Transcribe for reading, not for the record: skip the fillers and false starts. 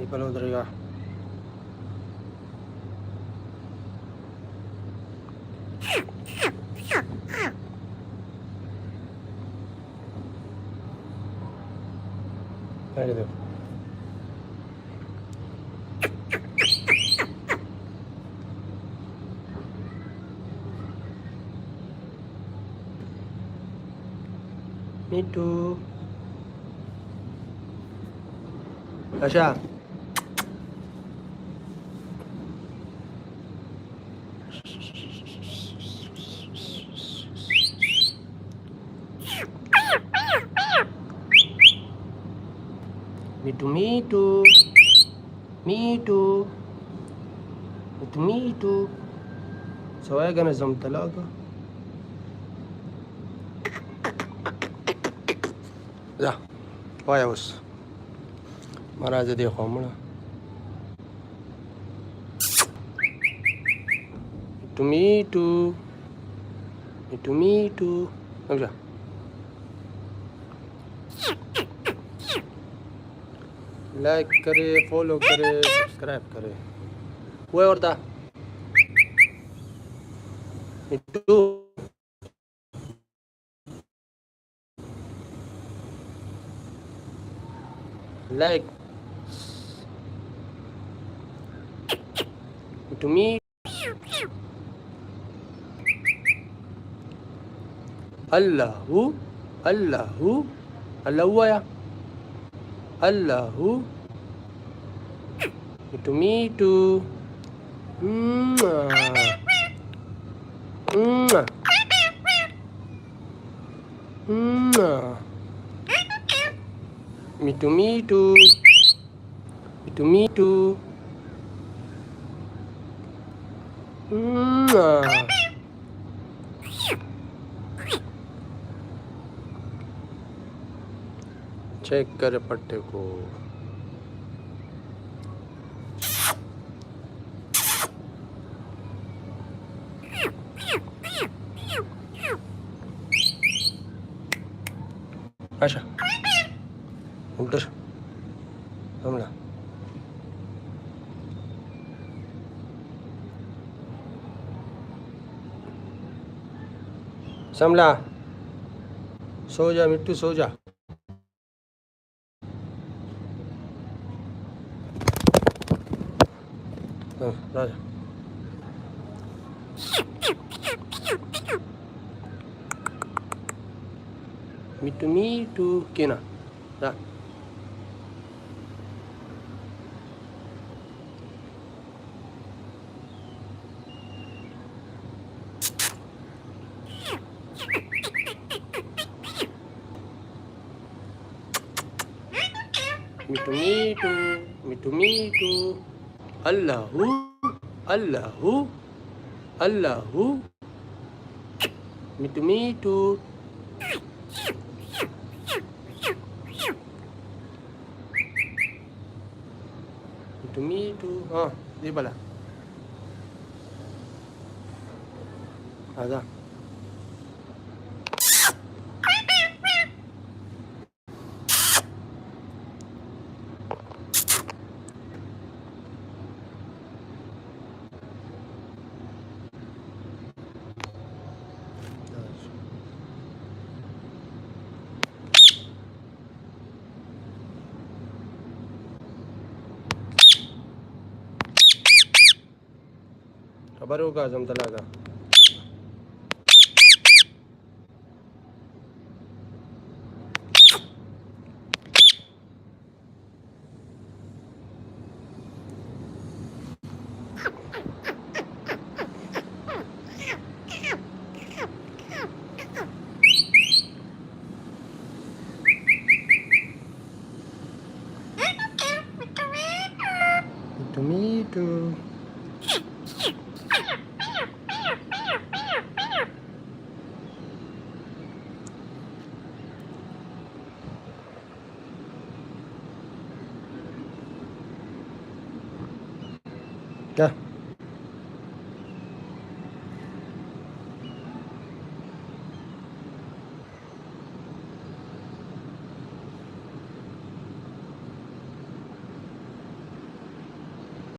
निकल उधरेगा। देखो मिटू। अच्छा मिटू मिटू मिटू मिटू मिटू سواء كان زم talaga. જા વાય આવશ મારા આજે દેખો હમણાં મીઠું મીઠું મીઠું સમજા लाइक करे, फॉलो करे, सब्सक्राइब करे। वो और था मिट्टू लाइक मिट्टू मी अल्लाहू अल्लाहू अल्लाहू आया अल्लाहू मिट्टू मिट्टू मिट्टू मिट्टू मिट्टू मिट्टू चेक करे पट्टे को। अच्छा उल्टा हमला समला सो जा मिट्टू सो जा। राजा मिट्टू मिट्टू केना रा मिट्टू मिट्टू मिट्टू मिट्टू अल्लाहू अल्लाहू अल्लाहू मिट्टू मिट्टू मिट्टू मिट्टू हाँ दे भला आजा खबर होगा जम तलागा मिट्टू क्या